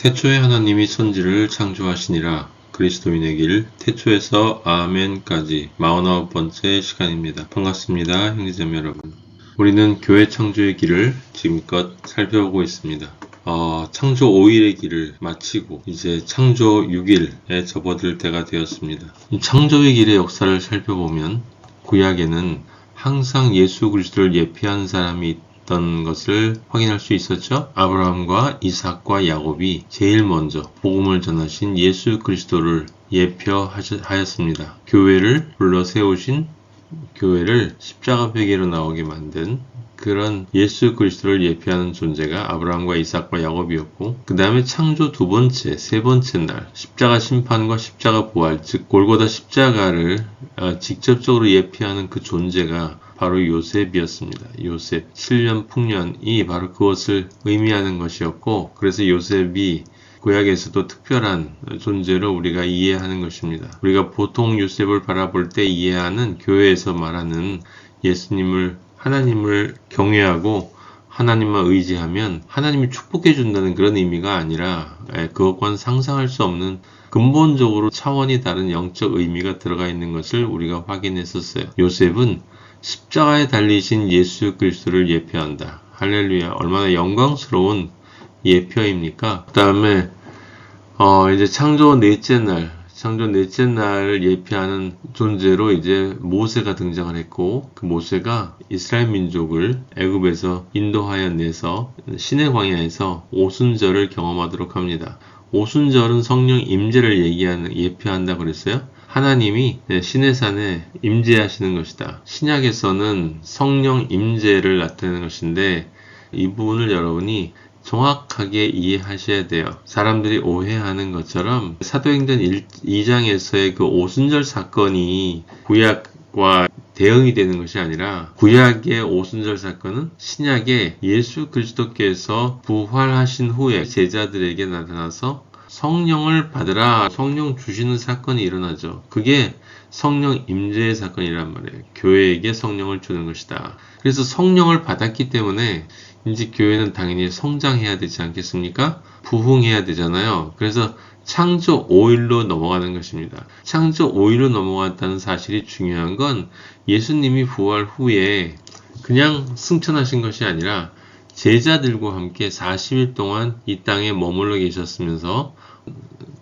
태초에 하나님이 천지를 창조하시니라. 그리스도인의 길 태초에서 아멘까지 49번째 시간입니다. 반갑습니다. 형제자매 여러분. 우리는 교회 창조의 길을 지금껏 살펴보고 있습니다. 창조 5일의 길을 마치고 이제 창조 6일에 접어들 때가 되었습니다. 이 창조의 길의 역사를 살펴보면 구약에는 항상 예수 그리스도를 예표한 사람이 있던 것을 확인할 수 있었죠. 아브라함과 이삭과 야곱이 제일 먼저 복음을 전하신 예수 그리스도를 예표하였습니다. 교회를 불러 세우신, 교회를 십자가 베개로 나오게 만든 그런 예수 그리스도를 예표하는 존재가 아브라함과 이삭과 야곱이었고, 그 다음에 창조 두 번째, 세 번째 날 십자가 심판과 십자가 부활, 즉 골고다 십자가를 직접적으로 예표하는 그 존재가 바로 요셉이었습니다. 요셉, 7년 풍년이 바로 그것을 의미하는 것이었고, 그래서 요셉이 구약에서도 특별한 존재로 우리가 이해하는 것입니다. 우리가 보통 요셉을 바라볼 때 이해하는 교회에서 말하는 예수님을, 하나님을 경외하고 하나님만 의지하면 하나님이 축복해 준다는 그런 의미가 아니라 그것과는 상상할 수 없는 근본적으로 차원이 다른 영적 의미가 들어가 있는 것을 우리가 확인했었어요. 요셉은 십자가에 달리신 예수 그리스도를 예표한다. 할렐루야. 얼마나 영광스러운 예표입니까? 그 다음에 이제 창조 넷째 날을 예표하는 존재로 이제 모세가 등장을 했고, 그 모세가 이스라엘 민족을 애굽에서 인도하여 내서 시내 광야에서 오순절을 경험하도록 합니다. 오순절은 성령 임재를 예표한다 그랬어요. 하나님이 시내산에 임재하시는 것이다. 신약에서는 성령 임재를 나타내는 것인데, 이 부분을 여러분이 정확하게 이해하셔야 돼요. 사람들이 오해하는 것처럼 사도행전 2장에서의 그 오순절 사건이 구약과 대응이 되는 것이 아니라, 구약의 오순절 사건은 신약의 예수 그리스도께서 부활하신 후에 제자들에게 나타나서 성령을 받으라, 성령 주시는 사건이 일어나죠. 그게 성령 임재의 사건이란 말이에요. 교회에게 성령을 주는 것이다. 그래서 성령을 받았기 때문에 이제 교회는 당연히 성장해야 되지 않겠습니까? 부흥해야 되잖아요. 그래서 창조 5일로 넘어가는 것입니다. 창조 5일로 넘어갔다는 사실이 중요한 건, 예수님이 부활 후에 그냥 승천하신 것이 아니라 제자들과 함께 40일 동안 이 땅에 머물러 계셨으면서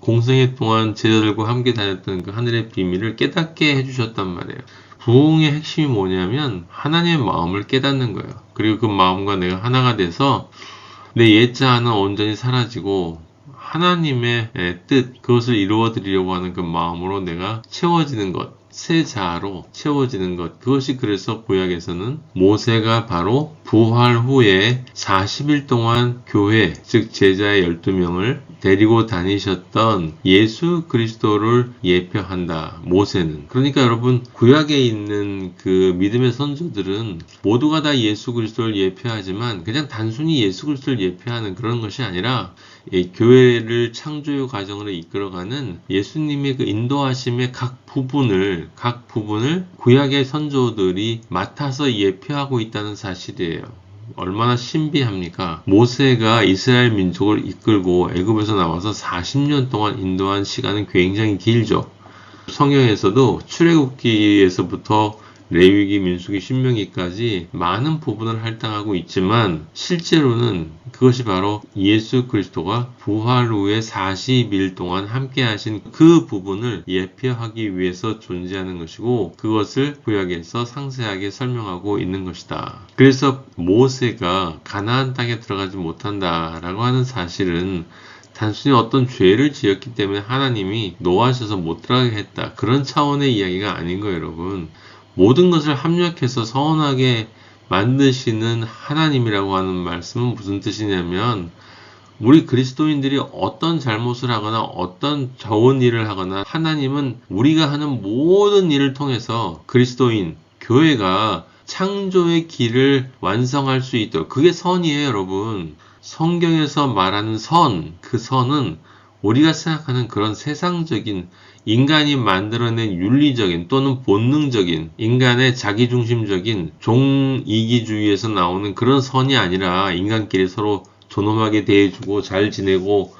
공생애 동안 제자들과 함께 다녔던 그 하늘의 비밀을 깨닫게 해주셨단 말이에요. 부흥의 핵심이 뭐냐면 하나님의 마음을 깨닫는 거예요. 그리고 그 마음과 내가 하나가 돼서 내 옛자아는 온전히 사라지고 하나님의 뜻, 그것을 이루어 드리려고 하는 그 마음으로 내가 채워지는 것, 새 자아로 채워지는 것. 그것이 그래서 구약에서는 모세가 바로 부활 후에 40일 동안 교회, 즉 제자의 12명을 데리고 다니셨던 예수 그리스도를 예표한다. 모세는. 그러니까 여러분, 구약에 있는 그 믿음의 선조들은 모두가 다 예수 그리스도를 예표하지만 그냥 단순히 예수 그리스도를 예표하는 그런 것이 아니라 교회를 창조의 과정으로 이끌어가는 예수님의 그 인도하심의 각 부분을 구약의 선조들이 맡아서 예표하고 있다는 사실이에요. 얼마나 신비합니까? 모세가 이스라엘 민족을 이끌고 애굽에서 나와서 40년 동안 인도한 시간은 굉장히 길죠. 성경에서도 출애굽기에서부터 레위기, 민수기, 신명기까지 많은 부분을 할당하고 있지만, 실제로는 그것이 바로 예수 그리스도가 부활 후에 40일 동안 함께 하신 그 부분을 예표하기 위해서 존재하는 것이고, 그것을 구약에서 상세하게 설명하고 있는 것이다. 그래서 모세가 가나안 땅에 들어가지 못한다라고 하는 사실은 단순히 어떤 죄를 지었기 때문에 하나님이 노하셔서 못 들어가게 했다, 그런 차원의 이야기가 아닌 거예요, 여러분. 모든 것을 합력해서 선하게 만드시는 하나님이라고 하는 말씀은 무슨 뜻이냐면, 우리 그리스도인들이 어떤 잘못을 하거나 어떤 좋은 일을 하거나, 하나님은 우리가 하는 모든 일을 통해서 그리스도인, 교회가 창조의 길을 완성할 수 있도록, 그게 선이에요, 여러분. 성경에서 말하는 선, 그 선은 우리가 생각하는 그런 세상적인, 인간이 만들어낸 윤리적인 또는 본능적인, 인간의 자기중심적인 종이기주의에서 나오는 그런 선이 아니라, 인간끼리 서로 존엄하게 대해주고 잘 지내고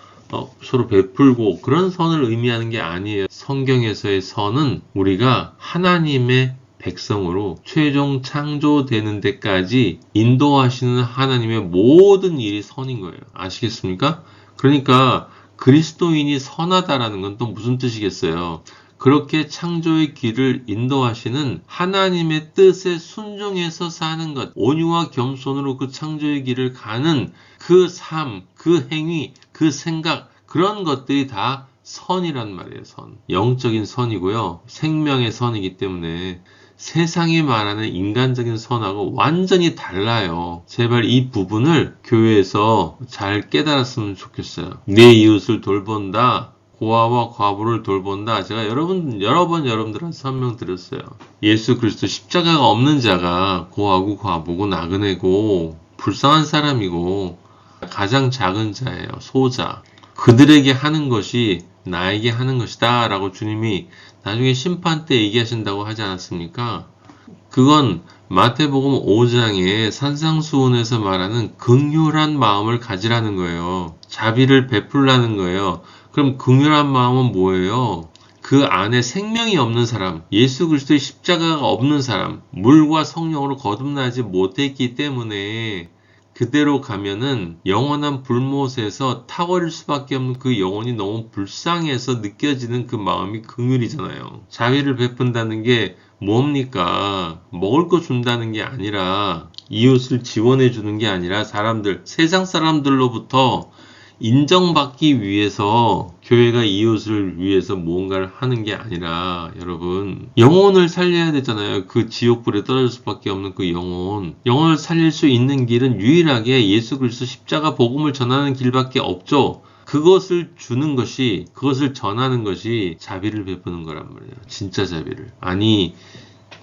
서로 베풀고 그런 선을 의미하는 게 아니에요. 성경에서의 선은 우리가 하나님의 백성으로 최종 창조되는 데까지 인도하시는 하나님의 모든 일이 선인 거예요. 아시겠습니까? 그러니까 그리스도인이 선하다라는 건 또 무슨 뜻이겠어요? 그렇게 창조의 길을 인도하시는 하나님의 뜻에 순종해서 사는 것, 온유와 겸손으로 그 창조의 길을 가는 그 삶, 그 행위, 그 생각, 그런 것들이 다 선이란 말이에요. 선. 영적인 선이고요. 생명의 선이기 때문에 세상이 말하는 인간적인 선하고 완전히 달라요. 제발 이 부분을 교회에서 잘 깨달았으면 좋겠어요. 내 이웃을 돌본다. 고아와 과부를 돌본다. 제가 여러 번 여러분들한테 설명드렸어요. 예수 그리스도 십자가가 없는 자가 고아고 과부고 나그네고 불쌍한 사람이고 가장 작은 자예요. 소자. 그들에게 하는 것이 나에게 하는 것이다 라고 주님이 나중에 심판 때 얘기하신다고 하지 않았습니까? 그건 마태복음 5장의 산상수훈에서 말하는 긍휼한 마음을 가지라는 거예요. 자비를 베풀라는 거예요. 그럼 긍휼한 마음은 뭐예요? 그 안에 생명이 없는 사람, 예수 그리스도의 십자가가 없는 사람, 물과 성령으로 거듭나지 못했기 때문에 그대로 가면은 영원한 불못에서 타버릴 수밖에 없는 그 영혼이 너무 불쌍해서 느껴지는 그 마음이 긍휼이잖아요. 자비를 베푼다는 게 뭡니까? 먹을 거 준다는 게 아니라 이웃을 지원해 주는 게 아니라 세상 사람들로부터 인정받기 위해서 교회가 이웃을 위해서 무언가를 하는 게 아니라 여러분 영혼을 살려야 되잖아요. 그 지옥불에 떨어질 수밖에 없는 그 영혼을 살릴 수 있는 길은 유일하게 예수 그리스도 십자가 복음을 전하는 길밖에 없죠. 그것을 전하는 것이 자비를 베푸는 거란 말이에요. 진짜 자비를. 아니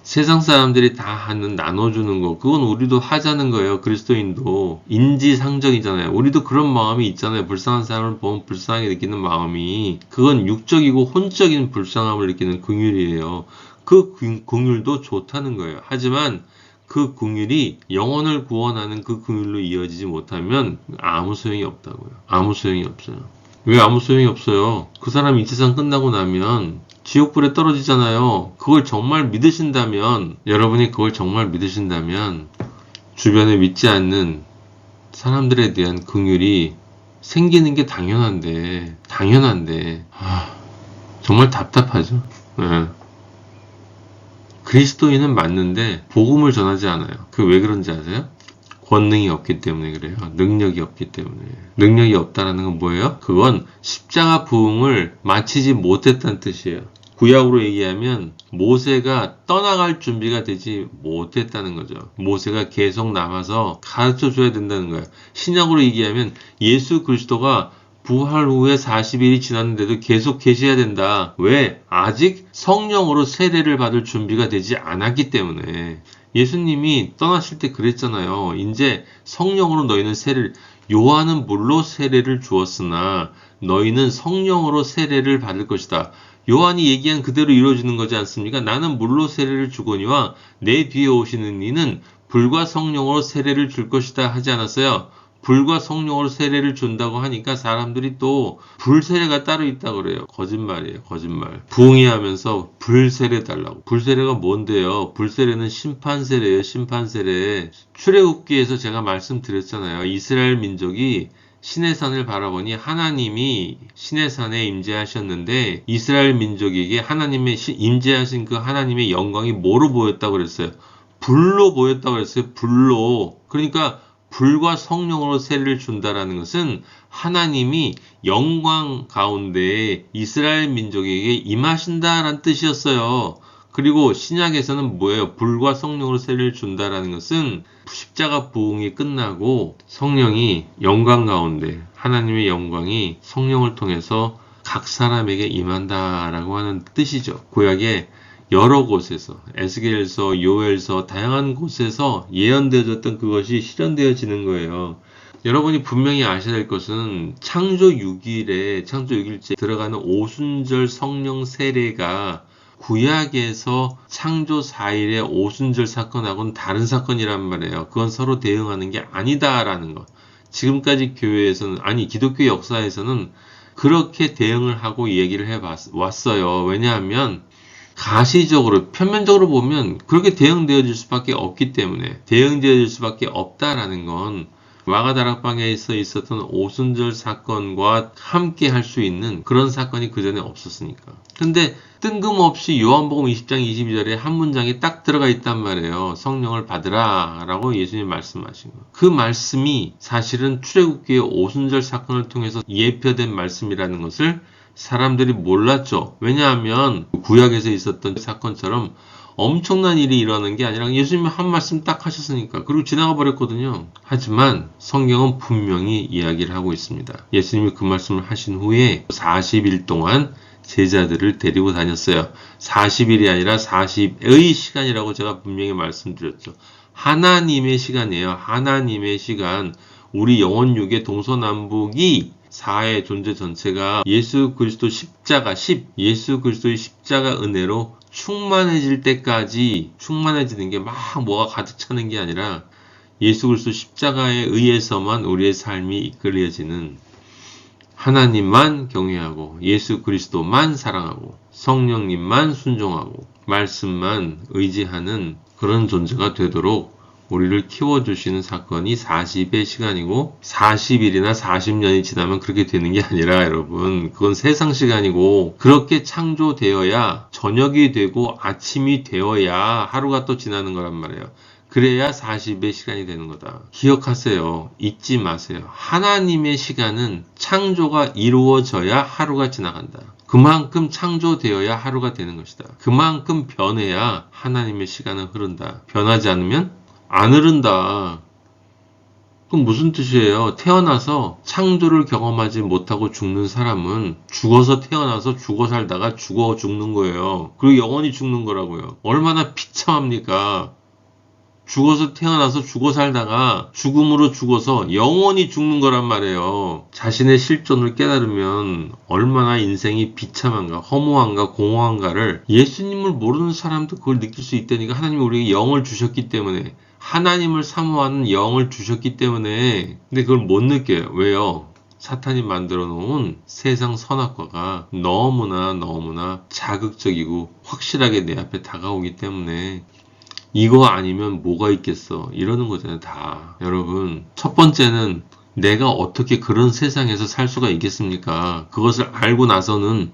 세상 사람들이 다 하는 나눠주는 거 그건 우리도 하자는 거예요. 그리스도인도 인지상정이잖아요. 우리도 그런 마음이 있잖아요. 불쌍한 사람을 보면 불쌍하게 느끼는 마음이 그건 육적이고 혼적인 불쌍함을 느끼는 긍휼이에요. 그 긍휼도 좋다는 거예요. 하지만 그 긍휼이 영혼을 구원하는 그 긍휼로 이어지지 못하면 아무 소용이 없다고요. 아무 소용이 없어요. 왜 아무 소용이 없어요? 그 사람이 이 세상 끝나고 나면 지옥불에 떨어지잖아요. 여러분이 그걸 정말 믿으신다면 주변에 믿지 않는 사람들에 대한 긍휼이 생기는 게 당연한데 정말 답답하죠. 네. 그리스도인은 맞는데 복음을 전하지 않아요. 그 왜 그런지 아세요? 권능이 없기 때문에 그래요. 능력이 없기 때문에. 능력이 없다는 건 뭐예요? 그건 십자가 부흥을 마치지 못했다는 뜻이에요. 구약으로 얘기하면 모세가 떠나갈 준비가 되지 못했다는 거죠. 모세가 계속 남아서 가르쳐 줘야 된다는 거예요. 신약으로 얘기하면 예수 그리스도가 부활 후에 40일이 지났는데도 계속 계셔야 된다. 왜? 아직 성령으로 세례를 받을 준비가 되지 않았기 때문에. 예수님이 떠나실 때 그랬잖아요. 이제 성령으로 너희는 요한은 물로 세례를 주었으나 너희는 성령으로 세례를 받을 것이다. 요한이 얘기한 그대로 이루어지는 거지 않습니까? 나는 물로 세례를 주거니와 내 뒤에 오시는 이는 불과 성령으로 세례를 줄 것이다 하지 않았어요? 불과 성령으로 세례를 준다고 하니까 사람들이 또 불세례가 따로 있다고 그래요. 거짓말이에요. 거짓말. 부흥회하면서 불세례 달라고. 불세례가 뭔데요? 불세례는 심판세례예요. 심판세례. 출애굽기에서 제가 말씀드렸잖아요. 이스라엘 민족이 시내산을 바라보니 하나님이 시내산에 임재하셨는데 이스라엘 민족에게 하나님의 임재하신 그 하나님의 영광이 뭐로 보였다고 그랬어요? 불로 보였다고 그랬어요. 불로. 그러니까 불과 성령으로 세례를 준다라는 것은 하나님이 영광 가운데 이스라엘 민족에게 임하신다라는 뜻이었어요. 그리고 신약에서는 뭐예요? 불과 성령으로 세례를 준다라는 것은 십자가 부흥이 끝나고 성령이 영광 가운데 하나님의 영광이 성령을 통해서 각 사람에게 임한다라고 하는 뜻이죠. 구약에 여러 곳에서 에스겔서, 요엘서 다양한 곳에서 예언되어졌던 그것이 실현되어지는 거예요. 여러분이 분명히 아셔야 될 것은 창조 6일째 들어가는 오순절 성령 세례가 구약에서 창조 4일의 오순절 사건하고는 다른 사건이란 말이에요. 그건 서로 대응하는 게 아니다라는 것. 지금까지 기독교 역사에서는 그렇게 대응을 하고 얘기를 해왔어요. 왜냐하면 가시적으로, 표면적으로 보면 그렇게 대응되어질 수밖에 없기 때문에, 대응되어질 수밖에 없다라는 건 와가다락방에서 있었던 오순절 사건과 함께 할 수 있는 그런 사건이 그 전에 없었으니까. 근데 뜬금없이 요한복음 20장 22절에 한 문장이 딱 들어가 있단 말이에요. 성령을 받으라 라고 예수님 말씀하신 거. 그 말씀이 사실은 출애굽기의 오순절 사건을 통해서 예표된 말씀이라는 것을 사람들이 몰랐죠. 왜냐하면 구약에서 있었던 사건처럼 엄청난 일이 일어나는 게 아니라 예수님이 한 말씀 딱 하셨으니까, 그리고 지나가 버렸거든요. 하지만 성경은 분명히 이야기를 하고 있습니다. 예수님이 그 말씀을 하신 후에 40일 동안 제자들을 데리고 다녔어요. 40일이 아니라 40의 시간이라고 제가 분명히 말씀드렸죠. 하나님의 시간이에요. 하나님의 시간. 우리 영혼육의 동서남북이 사의 존재 전체가 예수 그리스도 십자가, 예수 그리스도의 십자가 은혜로 충만해질 때까지, 충만해지는 게 막 뭐가 가득 차는 게 아니라 예수 그리스도 십자가에 의해서만 우리의 삶이 이끌려지는, 하나님만 경외하고 예수 그리스도만 사랑하고 성령님만 순종하고 말씀만 의지하는 그런 존재가 되도록 우리를 키워주시는 사건이 40의 시간이고, 40일이나 40년이 지나면 그렇게 되는 게 아니라 여러분, 그건 세상 시간이고, 그렇게 창조되어야 저녁이 되고 아침이 되어야 하루가 또 지나는 거란 말이에요. 그래야 40의 시간이 되는 거다. 기억하세요. 잊지 마세요. 하나님의 시간은 창조가 이루어져야 하루가 지나간다. 그만큼 창조되어야 하루가 되는 것이다. 그만큼 변해야 하나님의 시간은 흐른다. 변하지 않으면 안 흐른다. 그럼 무슨 뜻이에요? 태어나서 창조를 경험하지 못하고 죽는 사람은 죽어서 태어나서 죽어 살다가 죽어 죽는 거예요. 그리고 영원히 죽는 거라고요. 얼마나 비참합니까? 죽어서 태어나서 죽어 살다가 죽음으로 죽어서 영원히 죽는 거란 말이에요. 자신의 실존을 깨달으면 얼마나 인생이 비참한가, 허무한가, 공허한가를 예수님을 모르는 사람도 그걸 느낄 수 있다니까. 하나님이 우리에게 영을 주셨기 때문에, 하나님을 사모하는 영을 주셨기 때문에. 근데 그걸 못 느껴요. 왜요? 사탄이 만들어 놓은 세상 선악과가 너무나 자극적이고 확실하게 내 앞에 다가오기 때문에 이거 아니면 뭐가 있겠어 이러는 거잖아요. 다. 여러분, 첫 번째는 내가 어떻게 그런 세상에서 살 수가 있겠습니까? 그것을 알고 나서는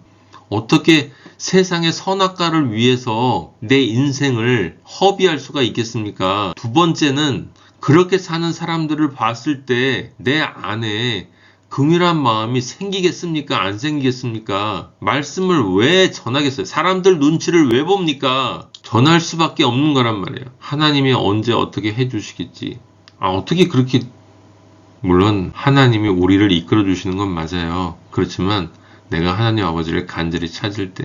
어떻게 세상의 선악과를 위해서 내 인생을 허비할 수가 있겠습니까? 두 번째는 그렇게 사는 사람들을 봤을 때 내 안에 긍휼한 마음이 생기겠습니까? 안 생기겠습니까? 말씀을 왜 전하겠어요? 사람들 눈치를 왜 봅니까? 전할 수밖에 없는 거란 말이에요. 하나님이 언제 어떻게 해주시겠지. 어떻게 그렇게, 물론 하나님이 우리를 이끌어 주시는 건 맞아요. 그렇지만 내가 하나님 아버지를 간절히 찾을 때,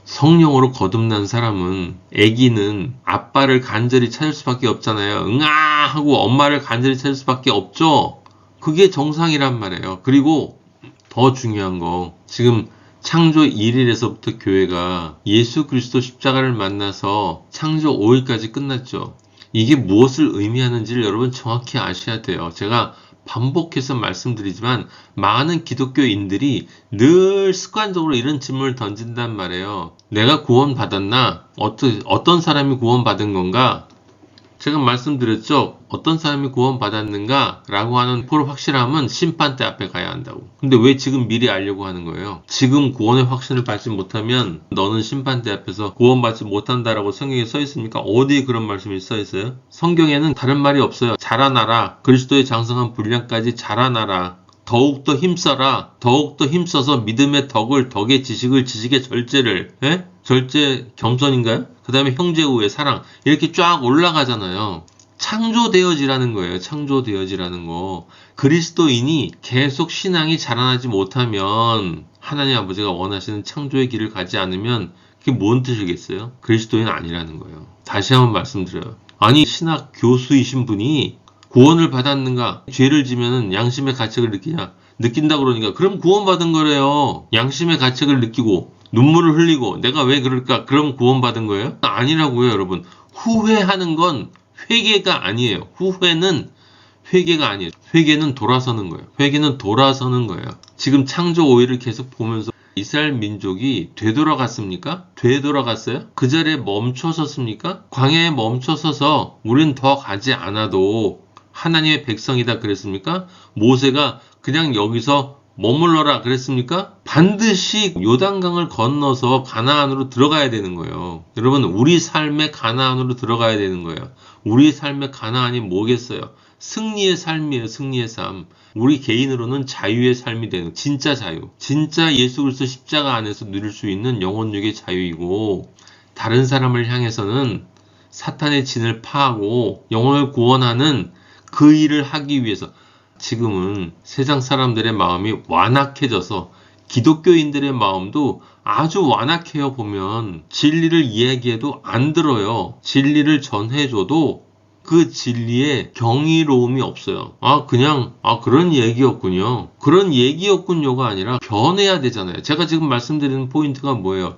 성령으로 거듭난 사람은, 아기는 아빠를 간절히 찾을 수밖에 없잖아요. 응아 하고 엄마를 간절히 찾을 수밖에 없죠. 그게 정상이란 말이에요. 그리고 더 중요한 거, 지금 창조 1일에서부터 교회가 예수 그리스도 십자가를 만나서 창조 5일까지 끝났죠. 이게 무엇을 의미하는지를 여러분 정확히 아셔야 돼요. 제가 반복해서 말씀드리지만 많은 기독교인들이 늘 습관적으로 이런 질문을 던진단 말이에요. 내가 구원받았나? 어떤 사람이 구원받은 건가? 제가 말씀드렸죠. 어떤 사람이 구원받았는가? 라고 하는 그 확실함은 심판대 앞에 가야 한다고. 근데 왜 지금 미리 알려고 하는 거예요? 지금 구원의 확신을 받지 못하면 너는 심판대 앞에서 구원받지 못한다라고 성경에 써 있습니까? 어디에 그런 말씀이 써 있어요? 성경에는 다른 말이 없어요. 자라나라. 그리스도의 장성한 분량까지 자라나라. 더욱더 힘써라. 더욱더 힘써서 믿음의 덕의 지식을, 지식의 절제를, 절제 겸손인가요? 그 다음에 형제 우애 사랑, 이렇게 쫙 올라가잖아요. 창조되어지라는 거예요. 창조되어지라는 거. 그리스도인이 계속 신앙이 자라나지 못하면, 하나님 아버지가 원하시는 창조의 길을 가지 않으면 그게 뭔 뜻이겠어요? 그리스도인 아니라는 거예요. 다시 한번 말씀드려요. 아니, 신학 교수이신 분이 구원을 받았는가? 죄를 지면은 양심의 가책을 느끼냐? 느낀다 그러니까 그럼 구원받은 거래요. 양심의 가책을 느끼고 눈물을 흘리고 내가 왜 그럴까? 그럼 구원받은 거예요? 아니라고요, 여러분. 후회하는 건 회개가 아니에요. 후회는 회개가 아니에요. 회개는 돌아서는 거예요. 회개는 돌아서는 거예요. 지금 창조 5일을 계속 보면서 이스라엘 민족이 되돌아갔습니까? 되돌아갔어요? 그 자리에 멈춰섰습니까? 광야에 멈춰서서 우린 더 가지 않아도 하나님의 백성이다 그랬습니까? 모세가 그냥 여기서 머물러라 그랬습니까? 반드시 요단강을 건너서 가나안으로 들어가야 되는 거예요. 여러분, 우리 삶의 가나안으로 들어가야 되는 거예요. 우리 삶의 가나안이 뭐겠어요? 승리의 삶이에요. 승리의 삶. 우리 개인으로는 자유의 삶이 되는, 진짜 자유. 진짜 예수 그리스도 십자가 안에서 누릴 수 있는 영혼육의 자유이고, 다른 사람을 향해서는 사탄의 진을 파하고 영혼을 구원하는 그 일을 하기 위해서. 지금은 세상 사람들의 마음이 완악해져서 기독교인들의 마음도 아주 완악해요. 보면 진리를 이야기해도 안 들어요. 진리를 전해줘도 그 진리에 경이로움이 없어요. 그런 얘기였군요. 그런 얘기였군요가 아니라 변해야 되잖아요. 제가 지금 말씀드리는 포인트가 뭐예요?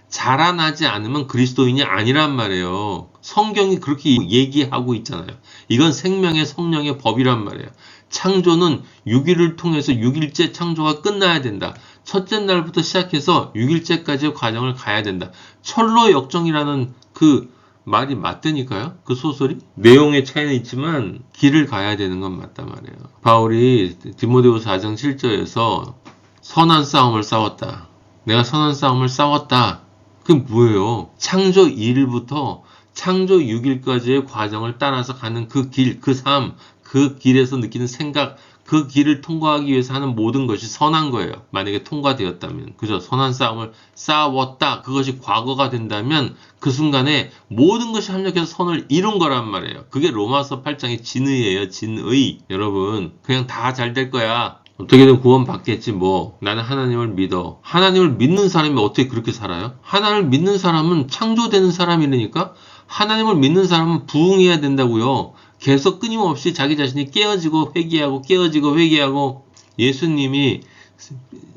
자라나지 않으면 그리스도인이 아니란 말이에요. 성경이 그렇게 얘기하고 있잖아요. 이건 생명의 성령의 법이란 말이에요. 창조는 6일을 통해서 6일째 창조가 끝나야 된다. 첫째 날부터 시작해서 6일째까지의 과정을 가야 된다. 철로 역정이라는 그 말이 맞다니까요. 그 소설이. 내용의 차이는 있지만 길을 가야 되는 건 맞단 말이에요. 바울이 디모데후서 4장 7절에서 선한 싸움을 싸웠다. 내가 선한 싸움을 싸웠다. 그게 뭐예요? 창조 1일부터 창조 6일까지의 과정을 따라서 가는 그 길, 그 삶, 그 길에서 느끼는 생각, 그 길을 통과하기 위해서 하는 모든 것이 선한 거예요. 만약에 통과되었다면. 그죠? 선한 싸움을 싸웠다. 그것이 과거가 된다면 그 순간에 모든 것이 합력해서 선을 이룬 거란 말이에요. 그게 로마서 8장의 진의예요. 진의. 여러분, 그냥 다 잘 될 거야. 어떻게든 구원 받겠지 뭐. 나는 하나님을 믿어. 하나님을 믿는 사람이 어떻게 그렇게 살아요? 하나님을 믿는 사람은 창조되는 사람이니까 하나님을 믿는 사람은 부흥해야 된다고요. 계속 끊임없이 자기 자신이 깨어지고 회개하고 깨어지고 회개하고 예수님이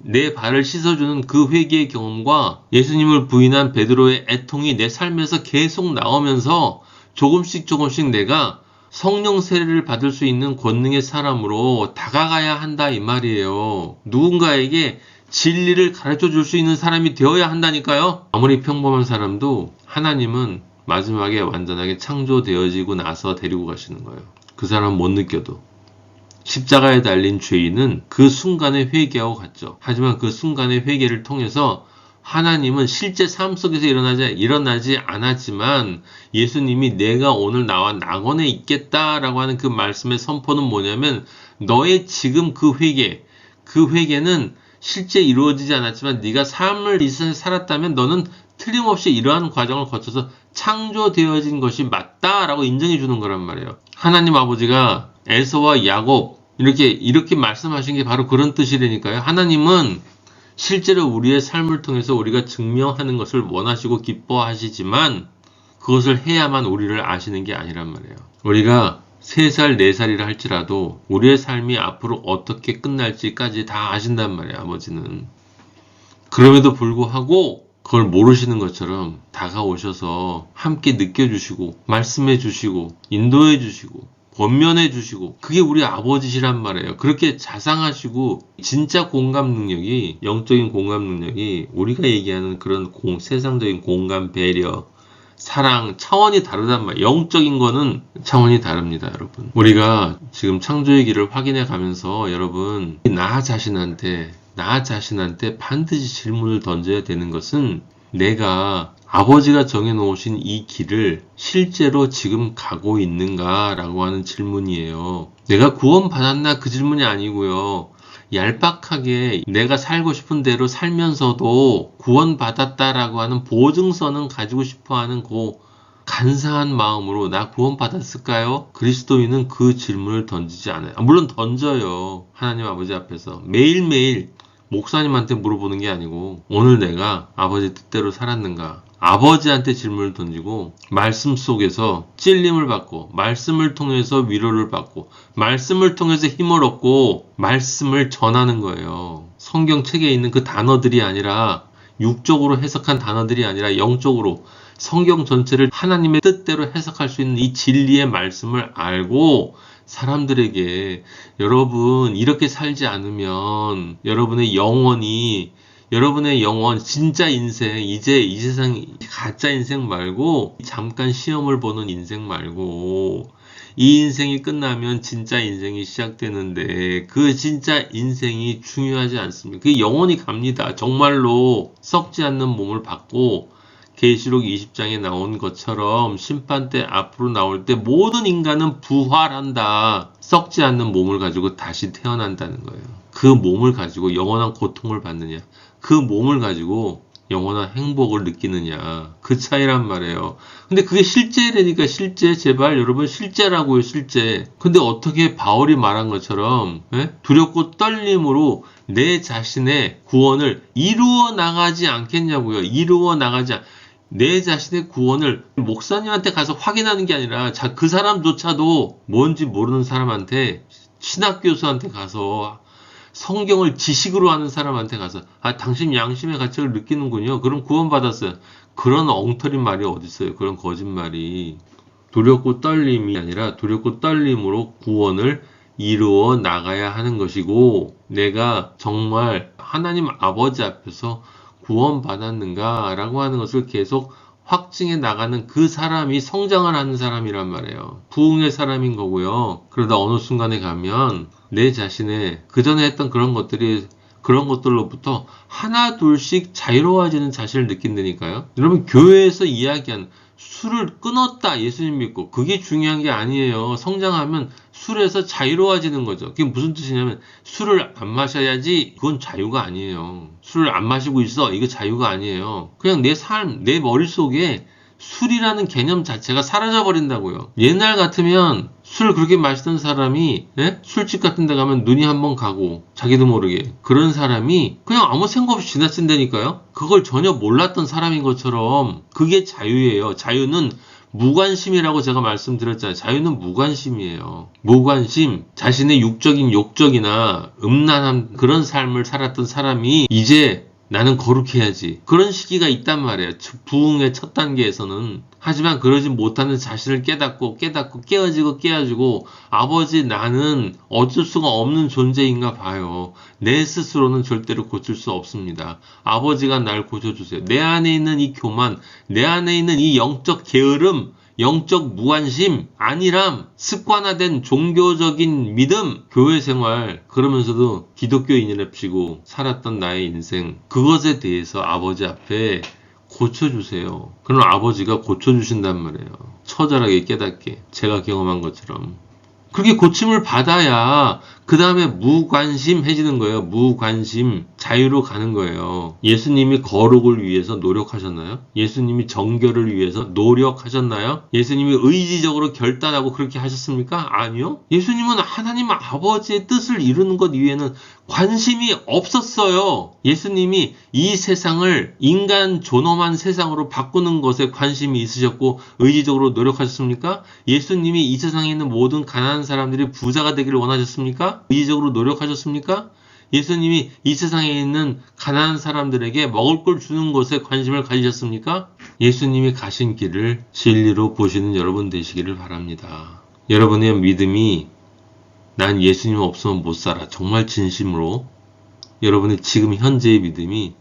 내 발을 씻어주는 그 회개의 경험과 예수님을 부인한 베드로의 애통이 내 삶에서 계속 나오면서 조금씩 내가 성령 세례를 받을 수 있는 권능의 사람으로 다가가야 한다 이 말이에요. 누군가에게 진리를 가르쳐 줄 수 있는 사람이 되어야 한다니까요. 아무리 평범한 사람도 하나님은 마지막에 완전하게 창조되어지고 나서 데리고 가시는 거예요. 그 사람은 못 느껴도. 십자가에 달린 죄인은 그 순간에 회개하고 갔죠. 하지만 그 순간의 회개를 통해서 하나님은 실제 삶 속에서 일어나지 않았지만 예수님이 내가 오늘 나와 낙원에 있겠다라고 하는 그 말씀의 선포는 뭐냐면 너의 지금 그 회개는 실제 이루어지지 않았지만 네가 삶을 이 세상에 살았다면 너는 틀림없이 이러한 과정을 거쳐서 창조되어진 것이 맞다라고 인정해 주는 거란 말이에요. 하나님 아버지가 에서와 야곱 이렇게 말씀하신 게 바로 그런 뜻이라니까요. 하나님은 실제로 우리의 삶을 통해서 우리가 증명하는 것을 원하시고 기뻐하시지만 그것을 해야만 우리를 아시는 게 아니란 말이에요. 우리가 3살, 4살이라 할지라도 우리의 삶이 앞으로 어떻게 끝날지까지 다 아신단 말이에요. 아버지는. 그럼에도 불구하고 그걸 모르시는 것처럼 다가오셔서 함께 느껴주시고 말씀해 주시고 인도해 주시고 권면해 주시고 그게 우리 아버지시란 말이에요. 그렇게 자상하시고 진짜 공감 능력이 영적인 공감 능력이 우리가 얘기하는 그런 세상적인 공감, 배려, 사랑 차원이 다르단 말이에요. 영적인 거는 차원이 다릅니다. 여러분. 우리가 지금 창조의 길을 확인해 가면서 여러분 나 자신한테 반드시 질문을 던져야 되는 것은 내가 아버지가 정해놓으신 이 길을 실제로 지금 가고 있는가 라고 하는 질문이에요. 내가 구원받았나 그 질문이 아니고요. 얄팍하게 내가 살고 싶은 대로 살면서도 구원받았다라고 하는 보증서는 가지고 싶어하는 그 간사한 마음으로 나 구원받았을까요? 그리스도인은 그 질문을 던지지 않아요. 물론 던져요. 하나님 아버지 앞에서 매일매일 목사님한테 물어보는 게 아니고 오늘 내가 아버지 뜻대로 살았는가? 아버지한테 질문을 던지고 말씀 속에서 찔림을 받고 말씀을 통해서 위로를 받고 말씀을 통해서 힘을 얻고 말씀을 전하는 거예요. 성경책에 있는 그 단어들이 아니라 육적으로 해석한 단어들이 아니라 영적으로 성경 전체를 하나님의 뜻대로 해석할 수 있는 이 진리의 말씀을 알고 사람들에게 여러분 이렇게 살지 않으면 여러분의 영원 진짜 인생 이제 이 세상 가짜 인생 말고 잠깐 시험을 보는 인생 말고 이 인생이 끝나면 진짜 인생이 시작되는데 그 진짜 인생이 중요하지 않습니까? 그게 영원히 갑니다. 정말로 썩지 않는 몸을 받고 계시록 20장에 나온 것처럼 심판 때 앞으로 나올 때 모든 인간은 부활한다. 썩지 않는 몸을 가지고 다시 태어난다는 거예요. 그 몸을 가지고 영원한 고통을 받느냐. 그 몸을 가지고 영원한 행복을 느끼느냐. 그 차이란 말이에요. 근데 그게 실제라니까 실제. 제발 여러분 실제라고요. 실제. 근데 어떻게 바울이 말한 것처럼 두렵고 떨림으로 내 자신의 구원을 이루어 나가지 않겠냐고요. 내 자신의 구원을 목사님한테 가서 확인하는 게 아니라 그 사람조차도 뭔지 모르는 사람한테 신학교수한테 가서 성경을 지식으로 하는 사람한테 가서 당신 양심의 가책을 느끼는군요. 그럼 구원받았어요. 그런 엉터리 말이 어디 있어요. 그런 거짓말이. 두렵고 떨림이 아니라 두렵고 떨림으로 구원을 이루어 나가야 하는 것이고 내가 정말 하나님 아버지 앞에서 구원받았는가 라고 하는 것을 계속 확증해 나가는 그 사람이 성장을 하는 사람이란 말이에요. 부흥의 사람인 거고요. 그러다 어느 순간에 가면 내 자신의 그전에 했던 그런 것들로부터 하나 둘씩 자유로워지는 자신을 느낀다니까요. 여러분 교회에서 이야기한 술을 끊었다 예수님 믿고 그게 중요한 게 아니에요. 성장하면 술에서 자유로워지는 거죠. 그게 무슨 뜻이냐면 술을 안 마셔야지 그건 자유가 아니에요. 술을 안 마시고 있어 이거 자유가 아니에요. 그냥 내 삶, 내 머릿속에 술이라는 개념 자체가 사라져버린다고요. 옛날 같으면 술 그렇게 마시던 사람이 술집 같은 데 가면 눈이 한번 가고 자기도 모르게 그런 사람이 그냥 아무 생각 없이 지나친다니까요. 그걸 전혀 몰랐던 사람인 것처럼 그게 자유예요. 자유는 무관심이라고 제가 말씀드렸잖아요. 자유는 무관심이에요. 무관심, 자신의 육적인 욕적이나 음란한 그런 삶을 살았던 사람이 이제 나는 거룩해야지. 그런 시기가 있단 말이에요. 부흥의 첫 단계에서는. 하지만 그러지 못하는 자신을 깨닫고 깨어지고 아버지 나는 어쩔 수가 없는 존재인가 봐요. 내 스스로는 절대로 고칠 수 없습니다. 아버지가 날 고쳐주세요. 내 안에 있는 이 교만, 내 안에 있는 이 영적 게으름, 영적 무관심, 안일함, 습관화된 종교적인 믿음, 교회 생활, 그러면서도 기독교인이랍시고 살았던 나의 인생, 그것에 대해서 아버지 앞에 고쳐주세요. 그럼 아버지가 고쳐주신단 말이에요. 처절하게 깨닫게, 제가 경험한 것처럼. 그렇게 고침을 받아야 그 다음에 무관심해지는 거예요. 무관심, 자유로 가는 거예요. 예수님이 거룩을 위해서 노력하셨나요? 예수님이 정결을 위해서 노력하셨나요? 예수님이 의지적으로 결단하고 그렇게 하셨습니까? 아니요. 예수님은 하나님 아버지의 뜻을 이루는 것 이외에는 관심이 없었어요. 예수님이 이 세상을 인간 존엄한 세상으로 바꾸는 것에 관심이 있으셨고 의지적으로 노력하셨습니까? 예수님이 이 세상에 있는 모든 가난한 사람들이 부자가 되기를 원하셨습니까? 의지적으로 노력하셨습니까? 예수님이 이 세상에 있는 가난한 사람들에게 먹을 걸 주는 것에 관심을 가지셨습니까? 예수님이 가신 길을 진리로 보시는 여러분 되시기를 바랍니다. 여러분의 믿음이 난 예수님 없으면 못 살아. 정말 진심으로 여러분의 지금 현재의 믿음이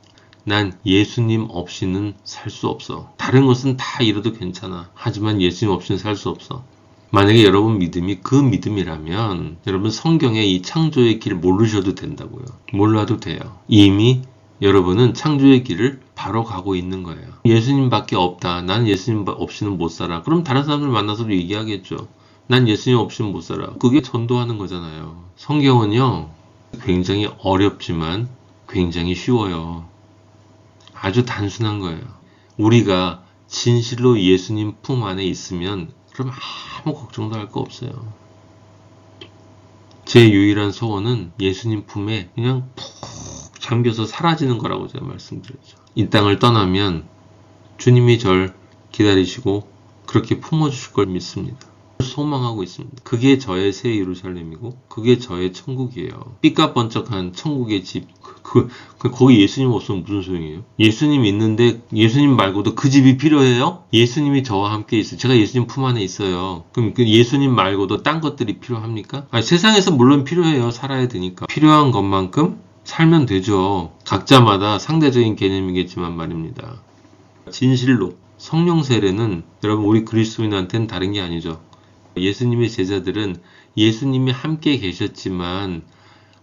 난 예수님 없이는 살 수 없어. 다른 것은 다 잃어도 괜찮아. 하지만 예수님 없이는 살 수 없어. 만약에 여러분 믿음이 그 믿음이라면 여러분 성경의 이 창조의 길 모르셔도 된다고요. 몰라도 돼요. 이미 여러분은 창조의 길을 바로 가고 있는 거예요. 예수님밖에 없다. 난 예수님 없이는 못 살아. 그럼 다른 사람들 만나서도 얘기하겠죠. 난 예수님 없이는 못 살아. 그게 전도하는 거잖아요. 성경은요. 굉장히 어렵지만 굉장히 쉬워요. 아주 단순한 거예요. 우리가 진실로 예수님 품 안에 있으면 그럼 아무 걱정도 할 거 없어요. 제 유일한 소원은 예수님 품에 그냥 푹 잠겨서 사라지는 거라고 제가 말씀드렸죠. 이 땅을 떠나면 주님이 절 기다리시고 그렇게 품어주실 걸 믿습니다. 소망하고 있습니다. 그게 저의 새 예루살렘이고 그게 저의 천국이에요. 삐까번쩍한 천국의 집. 거기 예수님 없으면 무슨 소용이에요? 예수님 있는데 예수님 말고도 그 집이 필요해요? 예수님이 저와 함께 있어요. 제가 예수님 품 안에 있어요. 그럼 그 예수님 말고도 딴 것들이 필요합니까? 아니, 세상에서 물론 필요해요. 살아야 되니까. 필요한 것만큼 살면 되죠. 각자마다 상대적인 개념이겠지만 말입니다. 진실로 성령 세례는 여러분 우리 그리스도인한테는 다른 게 아니죠. 예수님의 제자들은 예수님이 함께 계셨지만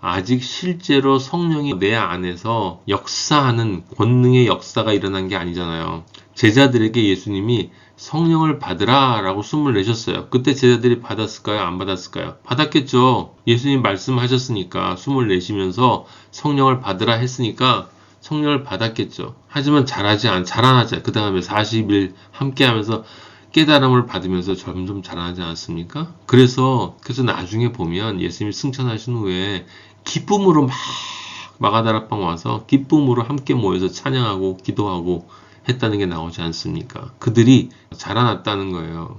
아직 실제로 성령이 내 안에서 역사하는 권능의 역사가 일어난 게 아니잖아요. 제자들에게 예수님이 성령을 받으라 라고 숨을 내셨어요. 그때 제자들이 받았을까요? 안 받았을까요? 받았겠죠. 예수님 말씀하셨으니까 숨을 내쉬면서 성령을 받으라 했으니까 성령을 받았겠죠. 하지만 자라나지. 그 다음에 40일 함께 하면서 깨달음을 받으면서 점점 자라나지 않았습니까? 그래서 나중에 보면 예수님이 승천하신 후에 기쁨으로 막 마가다락방 와서 기쁨으로 함께 모여서 찬양하고 기도하고 했다는 게 나오지 않습니까? 그들이 자라났다는 거예요.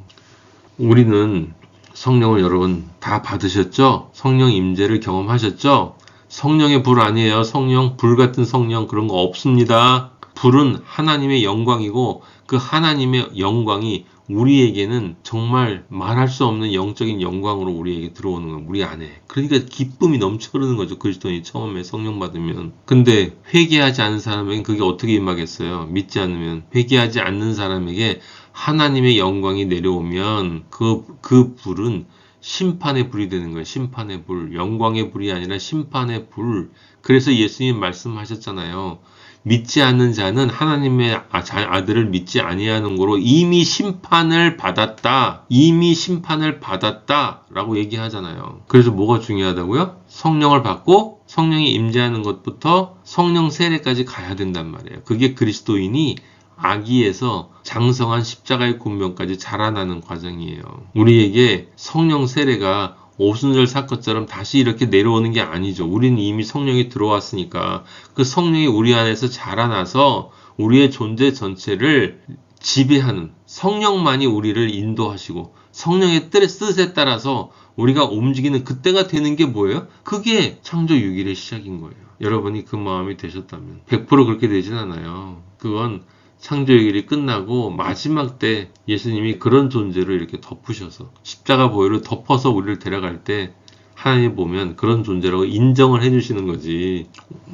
우리는 성령을 여러분 다 받으셨죠? 성령 임재를 경험하셨죠? 성령의 불 아니에요. 성령, 불 같은 성령 그런 거 없습니다. 불은 하나님의 영광이고 그 하나님의 영광이 우리에게는 정말 말할 수 없는 영적인 영광으로 우리에게 들어오는 거예요. 우리 안에. 그러니까 기쁨이 넘쳐 흐르는 거죠. 그리스도인이 처음에 성령 받으면. 근데 회개하지 않은 사람에게는 그게 어떻게 임하겠어요? 믿지 않으면. 회개하지 않는 사람에게 하나님의 영광이 내려오면 그 불은 심판의 불이 되는 거예요. 심판의 불. 영광의 불이 아니라 심판의 불. 그래서 예수님 말씀하셨잖아요. 믿지 않는 자는 하나님의 아들을 믿지 아니하는 거로 이미 심판을 받았다. 이미 심판을 받았다. 라고 얘기하잖아요. 그래서 뭐가 중요하다고요? 성령을 받고 성령이 임재하는 것부터 성령 세례까지 가야 된단 말이에요. 그게 그리스도인이 아기에서 장성한 십자가의 군명까지 자라나는 과정이에요. 우리에게 성령 세례가 오순절 사건처럼 다시 이렇게 내려오는 게 아니죠. 우리는 이미 성령이 들어왔으니까 그 성령이 우리 안에서 자라나서 우리의 존재 전체를 지배하는 성령만이 우리를 인도하시고 성령의 뜻에 따라서 우리가 움직이는 그때가 되는 게 뭐예요? 그게 창조 6일의 시작인 거예요. 여러분이 그 마음이 되셨다면 100% 그렇게 되진 않아요. 그건 창조 6일이 끝나고 마지막 때 예수님이 그런 존재로 이렇게 덮으셔서 십자가 보혈을 덮어서 우리를 데려갈 때 하나님 보면 그런 존재라고 인정을 해주시는 거지.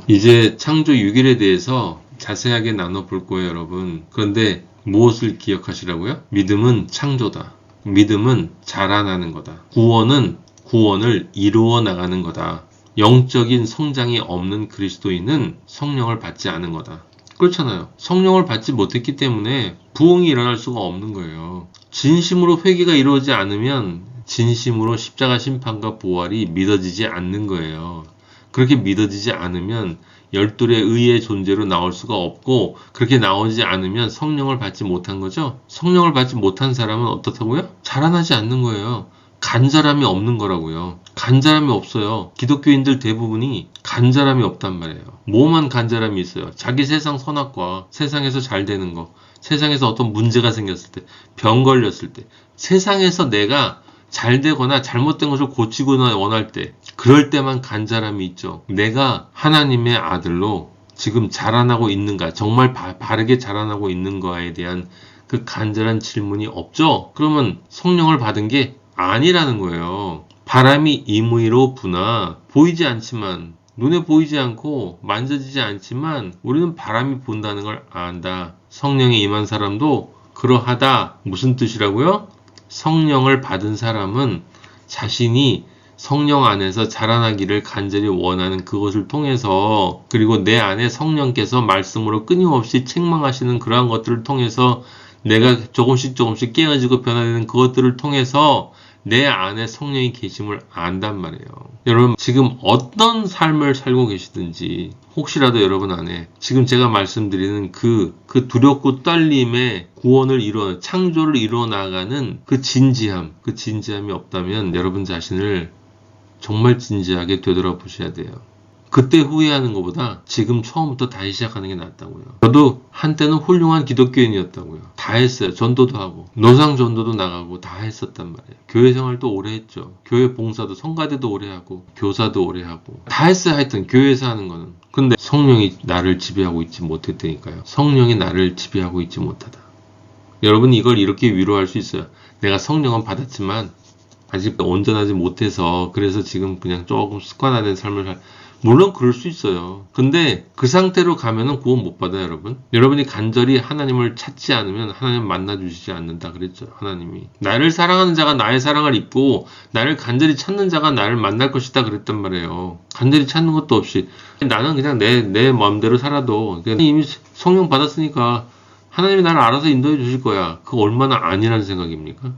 이제 창조 6일에 대해서 자세하게 나눠볼 거예요, 여러분. 그런데 무엇을 기억하시라고요? 믿음은 창조다. 믿음은 자라나는 거다. 구원을 이루어 나가는 거다. 영적인 성장이 없는 그리스도인은 성령을 받지 않은 거다. 그렇잖아요. 성령을 받지 못했기 때문에 부흥이 일어날 수가 없는 거예요. 진심으로 회개가 이루어지지 않으면 진심으로 십자가 심판과 부활이 믿어지지 않는 거예요. 그렇게 믿어지지 않으면 열둘의 의의 존재로 나올 수가 없고 그렇게 나오지 않으면 성령을 받지 못한 거죠. 성령을 받지 못한 사람은 어떻다고요? 자라나지 않는 거예요. 간절함이 없는 거라고요. 간절함이 없어요. 기독교인들 대부분이 간절함이 없단 말이에요. 뭐만 간절함이 있어요. 자기 세상 선악과 세상에서 잘 되는 거, 세상에서 어떤 문제가 생겼을 때, 병 걸렸을 때, 세상에서 내가 잘 되거나 잘못된 것을 고치거나 원할 때, 그럴 때만 간절함이 있죠. 내가 하나님의 아들로 지금 자라나고 있는가, 정말 바르게 자라나고 있는가에 대한 그 간절한 질문이 없죠. 그러면 성령을 받은 게 아니라는 거예요. 바람이 임의로 부나 보이지 않지만 눈에 보이지 않고 만져지지 않지만 우리는 바람이 분다는 걸 안다. 성령이 임한 사람도 그러하다. 무슨 뜻이라고요? 성령을 받은 사람은 자신이 성령 안에서 자라나기를 간절히 원하는 그것을 통해서 그리고 내 안에 성령께서 말씀으로 끊임없이 책망하시는 그러한 것들을 통해서 내가 조금씩 깨어지고 변화되는 그것들을 통해서 내 안에 성령이 계심을 안단 말이에요. 여러분 지금 어떤 삶을 살고 계시든지 혹시라도 여러분 안에 지금 제가 말씀드리는 그 두렵고 떨림의 구원을 창조를 이루어 나가는 그 진지함이 없다면 여러분 자신을 정말 진지하게 되돌아보셔야 돼요. 그때 후회하는 것보다 지금 처음부터 다시 시작하는 게 낫다고요. 저도 한때는 훌륭한 기독교인이었다고요. 다 했어요. 전도도 하고 노상 전도도 나가고 다 했었단 말이에요. 교회 생활도 오래 했죠. 교회 봉사도 성가대도 오래 하고 교사도 오래 하고 다 했어요. 하여튼 교회에서 하는 거는. 근데 성령이 나를 지배하고 있지 못했다니까요. 성령이 나를 지배하고 있지 못하다. 여러분 이걸 이렇게 위로할 수 있어요. 내가 성령은 받았지만 아직 온전하지 못해서 그래서 지금 그냥 조금 습관화된 삶을 물론 그럴 수 있어요. 근데 그 상태로 가면은 구원 못 받아요, 여러분. 여러분이 간절히 하나님을 찾지 않으면 하나님 만나주시지 않는다 그랬죠, 하나님이. 나를 사랑하는 자가 나의 사랑을 입고 나를 간절히 찾는 자가 나를 만날 것이다 그랬단 말이에요. 간절히 찾는 것도 없이 나는 그냥 내 마음대로 살아도 이미 성령 받았으니까 하나님이 나를 알아서 인도해 주실 거야. 그거 얼마나 아니라는 생각입니까?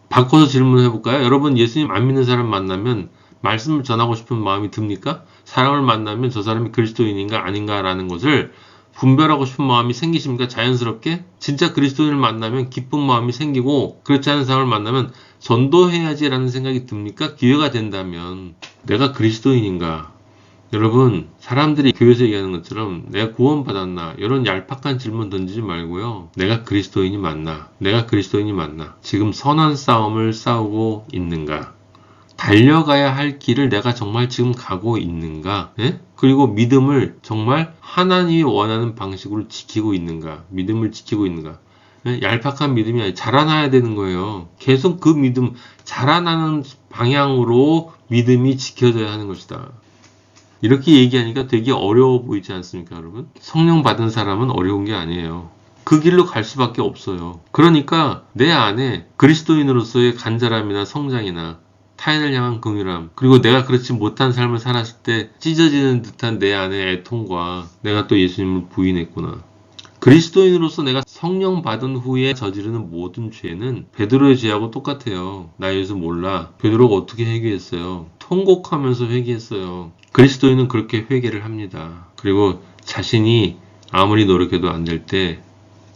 바꿔서 질문해 볼까요? 여러분 예수님 안 믿는 사람 만나면 말씀을 전하고 싶은 마음이 듭니까? 사람을 만나면 저 사람이 그리스도인인가 아닌가라는 것을 분별하고 싶은 마음이 생기십니까? 자연스럽게? 진짜 그리스도인을 만나면 기쁜 마음이 생기고 그렇지 않은 사람을 만나면 전도해야지라는 생각이 듭니까? 기회가 된다면 내가 그리스도인인가? 여러분 사람들이 교회에서 얘기하는 것처럼 내가 구원받았나? 이런 얄팍한 질문 던지지 말고요. 내가 그리스도인이 맞나? 내가 그리스도인이 맞나? 지금 선한 싸움을 싸우고 있는가? 달려가야 할 길을 내가 정말 지금 가고 있는가? 예? 그리고 믿음을 정말 하나님이 원하는 방식으로 지키고 있는가? 믿음을 지키고 있는가? 예? 얄팍한 믿음이 아니라 자라나야 되는 거예요. 계속 그 믿음, 자라나는 방향으로 믿음이 지켜져야 하는 것이다. 이렇게 얘기하니까 되게 어려워 보이지 않습니까, 여러분? 성령 받은 사람은 어려운 게 아니에요. 그 길로 갈 수밖에 없어요. 그러니까 내 안에 그리스도인으로서의 간절함이나 성장이나 타인을 향한 긍휼함, 그리고 내가 그렇지 못한 삶을 살았을 때 찢어지는 듯한 내 안의 애통과 내가 또 예수님을 부인했구나. 그리스도인으로서 내가 성령 받은 후에 저지르는 모든 죄는 베드로의 죄하고 똑같아요. 나 예수 몰라. 베드로가 어떻게 회개했어요? 통곡하면서 회개했어요. 그리스도인은 그렇게 회개를 합니다. 그리고 자신이 아무리 노력해도 안 될 때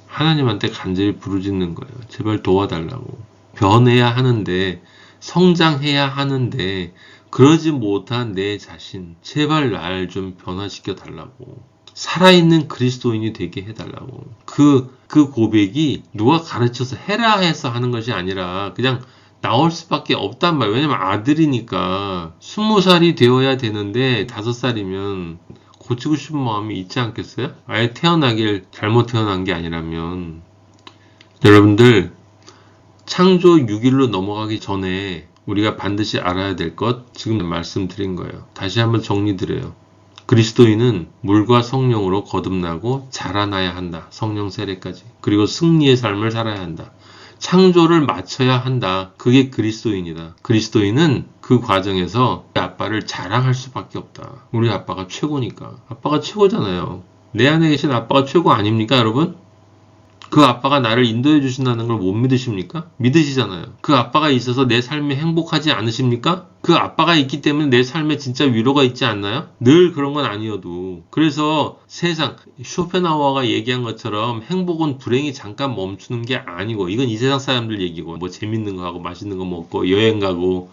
하나님한테 간절히 부르짖는 거예요. 제발 도와달라고. 변해야 하는데 성장해야 하는데 그러지 못한 내 자신 제발 날 좀 변화시켜 달라고. 살아있는 그리스도인이 되게 해달라고. 그 고백이 누가 가르쳐서 해라 해서 하는 것이 아니라 그냥 나올 수밖에 없단 말이에요. 왜냐면 아들이니까 20살이 되어야 되는데 5살이면 고치고 싶은 마음이 있지 않겠어요? 아예 태어나길 잘못 태어난 게 아니라면. 여러분들 창조 6일로 넘어가기 전에 우리가 반드시 알아야 될 것 지금 말씀드린 거예요. 다시 한번 정리드려요. 그리스도인은 물과 성령으로 거듭나고 자라나야 한다. 성령 세례까지. 그리고 승리의 삶을 살아야 한다. 창조를 맞춰야 한다. 그게 그리스도인이다. 그리스도인은 그 과정에서 아빠를 자랑할 수밖에 없다. 우리 아빠가 최고니까. 아빠가 최고잖아요. 내 안에 계신 아빠가 최고 아닙니까, 여러분? 그 아빠가 나를 인도해 주신다는 걸 못 믿으십니까? 믿으시잖아요. 그 아빠가 있어서 내 삶이 행복하지 않으십니까? 그 아빠가 있기 때문에 내 삶에 진짜 위로가 있지 않나요? 늘 그런 건 아니어도. 그래서 세상, 쇼펜하우어가 얘기한 것처럼 행복은 불행이 잠깐 멈추는 게 아니고, 이건 이 세상 사람들 얘기고, 뭐 재밌는 거 하고 맛있는 거 먹고 여행 가고,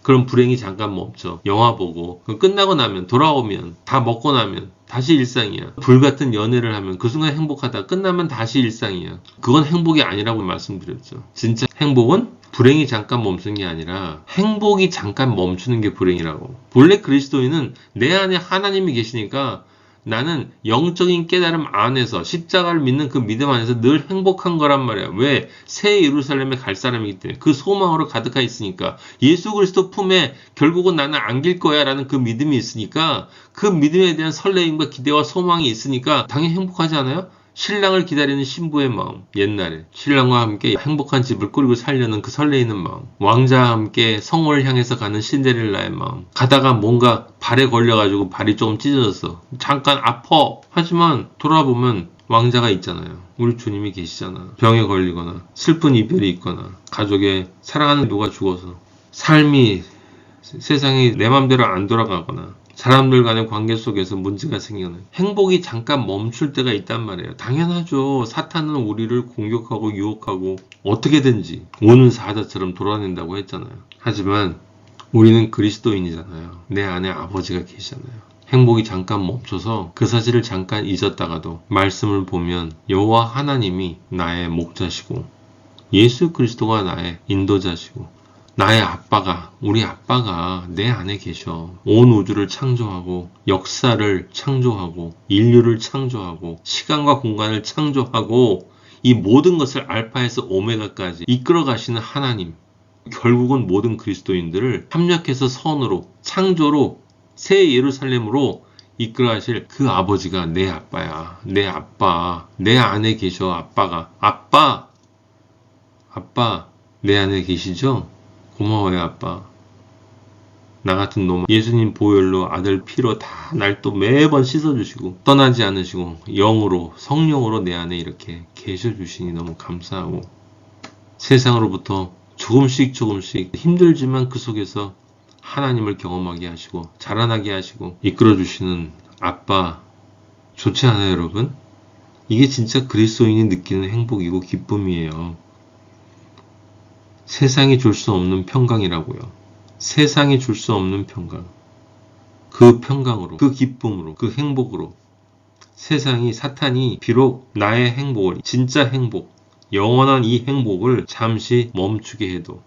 그럼 불행이 잠깐 멈춰. 영화 보고 끝나고 나면 돌아오면 다 먹고 나면 다시 일상이야. 불같은 연애를 하면 그 순간 행복하다. 끝나면 다시 일상이야. 그건 행복이 아니라고 말씀드렸죠. 진짜 행복은 불행이 잠깐 멈춘 게 아니라 행복이 잠깐 멈추는 게 불행이라고. 본래 그리스도인은 내 안에 하나님이 계시니까 나는 영적인 깨달음 안에서 십자가를 믿는 그 믿음 안에서 늘 행복한 거란 말이야. 왜? 새 예루살렘에 갈 사람이기 때문에. 그 소망으로 가득하 있으니까. 예수 그리스도 품에 결국은 나는 안길 거야 라는 그 믿음이 있으니까 그 믿음에 대한 설레임과 기대와 소망이 있으니까 당연히 행복하지 않아요? 신랑을 기다리는 신부의 마음, 옛날에 신랑과 함께 행복한 집을 꾸리고 살려는 그 설레이는 마음, 왕자와 함께 성을 향해서 가는 신데렐라의 마음, 가다가 뭔가 발에 걸려가지고 발이 조금 찢어졌어. 잠깐 아파. 하지만 돌아보면 왕자가 있잖아요. 우리 주님이 계시잖아. 병에 걸리거나 슬픈 이별이 있거나 가족에 사랑하는 누가 죽어서 삶이 세상이 내 맘대로 안 돌아가거나 사람들 간의 관계 속에서 문제가 생기는 행복이 잠깐 멈출 때가 있단 말이에요. 당연하죠. 사탄은 우리를 공격하고 유혹하고 어떻게든지 오는 사자처럼 돌아낸다고 했잖아요. 하지만 우리는 그리스도인이잖아요. 내 안에 아버지가 계시잖아요. 행복이 잠깐 멈춰서 그 사실을 잠깐 잊었다가도 말씀을 보면 여호와 하나님이 나의 목자시고 예수 그리스도가 나의 인도자시고 나의 아빠가, 우리 아빠가 내 안에 계셔. 온 우주를 창조하고 역사를 창조하고 인류를 창조하고 시간과 공간을 창조하고 이 모든 것을 알파에서 오메가까지 이끌어 가시는 하나님. 결국은 모든 그리스도인들을 합력해서 선으로 창조로 새 예루살렘으로 이끌어 가실 그 아버지가 내 아빠야. 내 아빠. 내 안에 계셔. 아빠가. 아빠. 내 안에 계시죠? 고마워요, 아빠. 나 같은 놈 예수님 보혈로 아들 피로 다 날 또 매번 씻어주시고 떠나지 않으시고 영으로 성령으로 내 안에 이렇게 계셔주시니 너무 감사하고 세상으로부터 조금씩 힘들지만 그 속에서 하나님을 경험하게 하시고 자라나게 하시고 이끌어주시는 아빠 좋지 않아요, 여러분? 이게 진짜 그리스도인이 느끼는 행복이고 기쁨이에요. 세상이 줄 수 없는 평강이라고요. 세상이 줄 수 없는 평강. 그 평강으로, 그 기쁨으로, 그 행복으로 세상이 사탄이 비록 나의 행복을, 진짜 행복, 영원한 이 행복을 잠시 멈추게 해도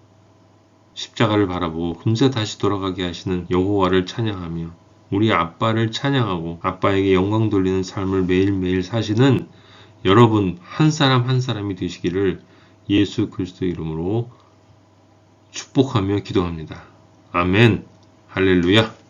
십자가를 바라보고 금세 다시 돌아가게 하시는 여호와를 찬양하며 우리 아빠를 찬양하고 아빠에게 영광 돌리는 삶을 매일매일 사시는 여러분 한 사람 한 사람이 되시기를 예수 그리스도 이름으로 축복하며 기도합니다. 아멘. 할렐루야.